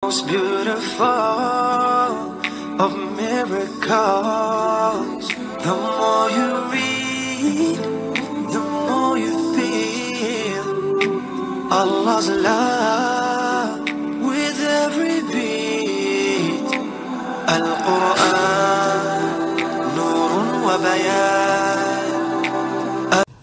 Most beautiful of miracles. The more you read, the more you feel Allah's love with every beat. Al-Quran, Nurun wa Bayan.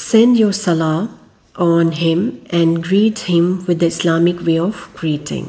send your salah on him and greet him with the Islamic way of greeting।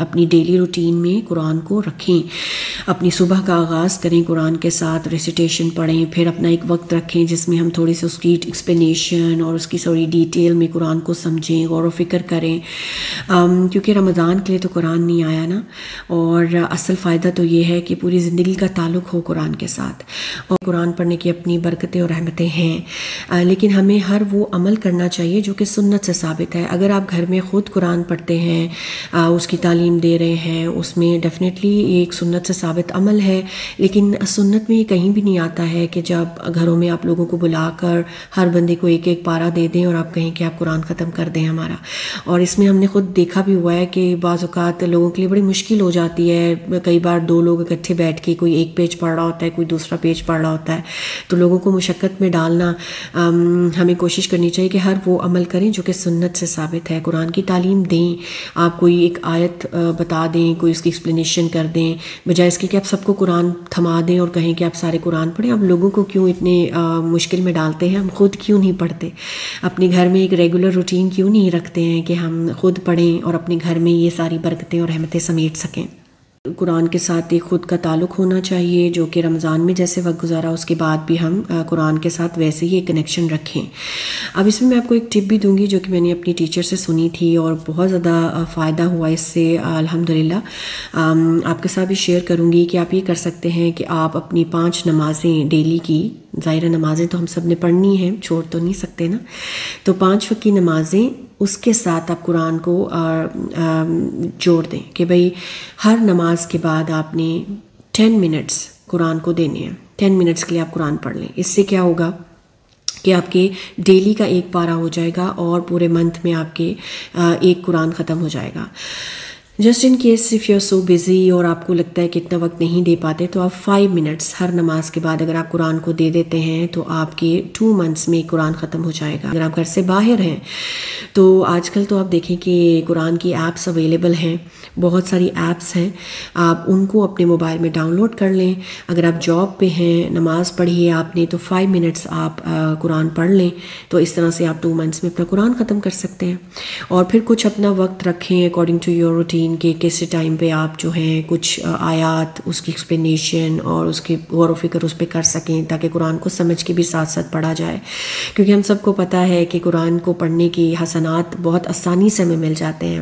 اپنی daily routine میں قرآن کو رکھیں، اپنی صبح کا آغاز کریں قرآن کے ساتھ، ریسیٹیشن پڑھیں، پھر اپنا ایک وقت رکھیں جس میں ہم تھوڑی سی اس کی ایکسپلینیشن اور اس کی تھوڑی ڈیٹیل میں قرآن کو سمجھیں، غور و فکر کریں، کیونکہ رمضان کے لیے تو قرآن نہیں آیا نا، اور اصل فائدہ تو یہ ہے کہ پوری زندگی کا تعلق ہو قرآن کے ساتھ، اور قرآن پڑھنے کی اپنی برکتیں اور رحمتیں ہیں، لیکن ہمیں ہر وہ عمل کرنا چاہیے جو کہ سنت سے ثابت ہے۔ اگر آپ گھر میں خود قرآن پڑھتے ہیں، اس کی تعلیم دے رہے ہیں، اس میں ڈیفینیٹلی یہ ایک سنت سے ثابت عمل ہے، لیکن سنت میں یہ کہیں بھی نہیں آتا ہے کہ جب گھروں میں آپ لوگوں کو بلا کر ہر بندے کو ایک ایک پارہ دے دیں اور آپ کہیں کہ آپ قرآن ختم کر دیں ہمارا۔ اور اس میں ہم نے خود دیکھا بھی ہوا ہے کہ بعض اوقات لوگوں کے لیے بڑی مشکل ہو جاتی ہے، کئی بار دو لوگ اکٹھے بیٹھ کے کوئی ایک پیج پڑھ رہا ہوتا ہے، کوئی دوسرا پیج پڑھ رہا ہوتا ہے، تو لوگوں کو مشقت میں ڈالنا، ہمیں کوشش کرنی چاہیے کہ ہر وہ عمل کریں جو کہ سنت سے ثابت ہے، قرآن کی تعلیم دیں، آپ کوئی ایک آیت بتا دیں، کوئی اس کی ایکسپلینیشن کر دیں، بجائے اس کے کہ آپ سب کو قرآن تھما دیں اور کہیں کہ آپ سارے قرآن پڑھیں۔ آپ لوگوں کو کیوں اتنے مشکل میں ڈالتے ہیں؟ ہم خود کیوں نہیں پڑھتے؟ اپنے گھر میں ایک ریگولر روٹین کیوں نہیں رکھتے ہیں کہ ہم خود پڑھیں اور اپنے گھر میں یہ ساری برکتیں اور رحمتیں سمیٹ سکیں؟ قرآن کے ساتھ ایک خود کا تعلق ہونا چاہیے، جو کہ رمضان میں جیسے وقت گزارا اس کے بعد بھی ہم قرآن کے ساتھ ویسے ہی ایک کنیکشن رکھیں۔ اب اس میں آپ کو ایک ٹپ بھی دوں گی جو کہ میں نے اپنی ٹیچر سے سنی تھی اور بہت زیادہ فائدہ ہوا اس سے الحمدللہ، آپ کے ساتھ بھی شیئر کروں گی کہ آپ یہ کر سکتے ہیں کہ آپ اپنی 5 نمازیں ڈیلی کی، ظاہر نمازیں تو ہم سب نے پڑھنی ہیں، چھوڑ تو نہیں سکتے نا، تو 5 وقت کی نمازیں اس کے ساتھ آپ قرآن کو جوڑ دیں کہ بھئی ہر نماز کے بعد آپ نے 10 منٹس قرآن کو دینے ہیں، 10 منٹس کے لیے آپ قرآن پڑھ لیں۔ اس سے کیا ہوگا کہ آپ کے ڈیلی کا ایک پارہ ہو جائے گا اور پورے منتھ میں آپ کے ایک قرآن ختم ہو جائے گا۔ Just in case if you are so busy اور آپ کو لگتا ہے کہ اتنا وقت نہیں دے پاتے، تو آپ 5 منٹس ہر نماز کے بعد اگر آپ قرآن کو دے دیتے ہیں تو آپ کے 2 منتھس میں قرآن ختم ہو جائے گا۔ اگر آپ گھر سے باہر ہیں تو آج کل تو آپ دیکھیں کہ قرآن کی ایپس اویلیبل ہیں، بہت ساری ایپس ہیں، آپ ان کو اپنے موبائل میں ڈاؤن لوڈ کر لیں۔ اگر آپ جاب پہ ہیں، نماز پڑھی ہے آپ نے، تو 5 منٹس آپ قرآن پڑھ لیں، تو اس طرح سے آپ 2 منتھس میں اپنا قرآن ختم کر سکتے ہیں۔ اور پھر کچھ اپنا وقت رکھیں اکارڈنگ ٹو یور روٹین کہ کس ٹائم پہ آپ جو ہیں کچھ آیات، اس کی ایکسپلینیشن اور اس کی غور و فکر اس پہ کر سکیں، تاکہ قرآن کو سمجھ کے بھی ساتھ ساتھ پڑھا جائے، کیونکہ ہم سب کو پتہ ہے کہ قرآن کو پڑھنے کی حسنات بہت آسانی سے ہمیں مل جاتے ہیں۔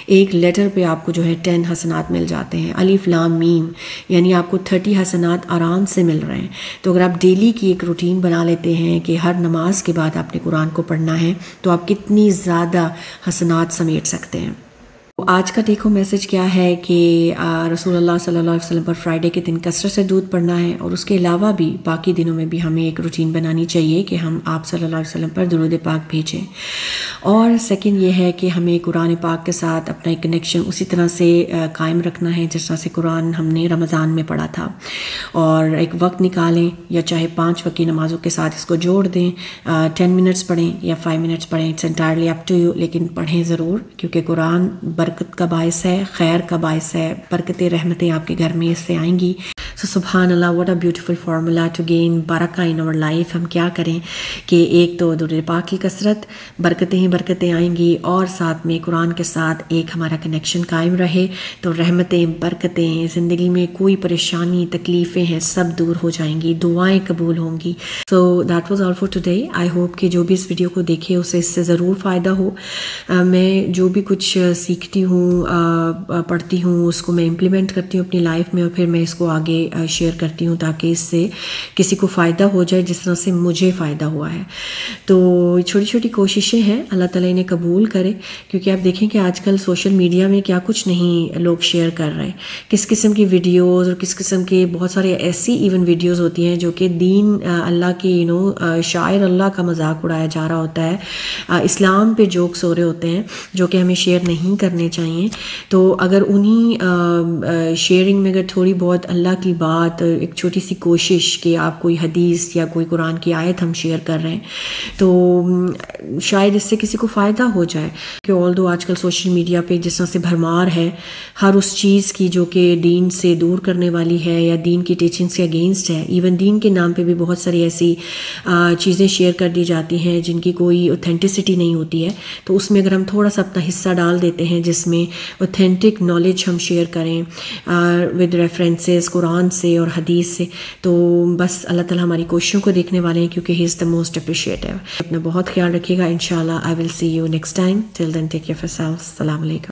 ایک لیٹر پہ آپ کو جو ہے 10 حسنات مل جاتے ہیں، الف لام میم، یعنی آپ کو 30 حسنات آرام سے مل رہے ہیں۔ تو اگر آپ ڈیلی کی ایک روٹین بنا لیتے ہیں کہ ہر نماز کے بعد آپ نے قرآن کو پڑھنا ہے، تو آپ کتنی زیادہ حسنات سمیٹ سکتے ہیں۔ آج کا ٹیک ہوم میسج کیا ہے کہ رسول اللہ صلی اللہ علیہ وسلم پر فرائیڈے کے دن کثرت سے درود پڑھنا ہے، اور اس کے علاوہ بھی باقی دنوں میں بھی ہمیں ایک روٹین بنانی چاہیے کہ ہم آپ صلی اللہ علیہ وسلم پر درود پاک بھیجیں۔ اور سیکنڈ یہ ہے کہ ہمیں قرآن پاک کے ساتھ اپنا ایک کنیکشن اسی طرح سے قائم رکھنا ہے جس طرح سے قرآن ہم نے رمضان میں پڑھا تھا، اور ایک وقت نکالیں، یا چاہے 5 وقت کی نمازوں کے ساتھ اس کو جوڑ دیں، 10 منٹس پڑھیں یا 5 منٹس پڑھیں، it's entirely up to you, لیکن پڑھیں ضرور، کیونکہ قرآن برکت کا باعث ہے، خیر کا باعث ہے، برکتیں رحمتیں آپ کے گھر میں اس سے آئیں گی۔ سو سبحان اللہ، what a beautiful formula to gain برکہ ان اور لائف۔ ہم کیا کریں کہ ایک تو درود پاک کی کثرت، برکتیں ہی برکتیں آئیں گی، اور ساتھ میں قرآن کے ساتھ ایک ہمارا کنیکشن قائم رہے، تو رحمتیں، برکتیں، زندگی میں کوئی پریشانی، تکلیفیں ہیں، سب دور ہو جائیں گی، دعائیں قبول ہوں گی۔ So that was all for today. I hope کہ جو بھی اس ویڈیو کو دیکھے اسے اس سے ضرور فائدہ ہو۔ میں جو بھی کچھ سیکھتی ہوں، پڑھتی ہوں، اس کو میں امپلیمنٹ کرتی ہوں اپنی لائف میں، اور پھر میں اس کو آگے شیئر کرتی ہوں تاکہ اس سے کسی کو فائدہ ہو جائے جس طرح سے مجھے فائدہ ہوا ہے۔ تو چھوٹی چھوٹی کوششیں ہیں، اللہ تعالیٰ انہیں قبول کرے، کیونکہ آپ دیکھیں کہ آج کل سوشل میڈیا میں کیا کچھ نہیں لوگ شیئر کر رہے ہیں، کس قسم کی ویڈیوز اور کس قسم کے بہت سارے ایسی ایون ویڈیوز ہوتی ہیں جو کہ دین اللہ کی شاعر اللہ کا مذاق اڑایا جا رہا ہوتا ہے، اسلام پہ جوکس ہو رہے ہوتے ہیں جو کہ ہمیں شیئر نہیں کرنے چاہیے۔ تو اگر انہی شیئرنگ میں اگر تھوڑی بہت اللہ کی بات، ایک چھوٹی سی کوشش کہ آپ کوئی حدیث یا کوئی قرآن کی آیت ہم شیئر کر رہے ہیں تو شاید اس سے کسی کو فائدہ ہو جائے. کہ آلدو آج کل سوشل میڈیا پہ جس طرح سے بھرمار ہے ہر اس چیز کی جو کہ دین سے دور کرنے والی ہے یا دین کی ٹیچنگس کے اگینسٹ ہے، ایون دین کے نام پہ بھی بہت ساری ایسی چیزیں شیئر کر دی جاتی ہیں جن کی کوئی اوتھینٹسٹی نہیں ہوتی ہے. تو اس میں اگر ہم تھوڑا سا اپنا حصہ ڈال دیتے ہیں جس میں اوتھینٹک نالج ہم شیئر کریں ود ریفرنسز قرآن سے اور حدیث سے، تو بس اللہ تعالیٰ ہماری کوششوں کو دیکھنے والے ہیں کیونکہ ہی از دا موسٹ اپریشیٹو. اپنا بہت خیال رکھیے گا. انشاءاللہ I will see you next time. Till then take care of yourselves. السلام علیکم.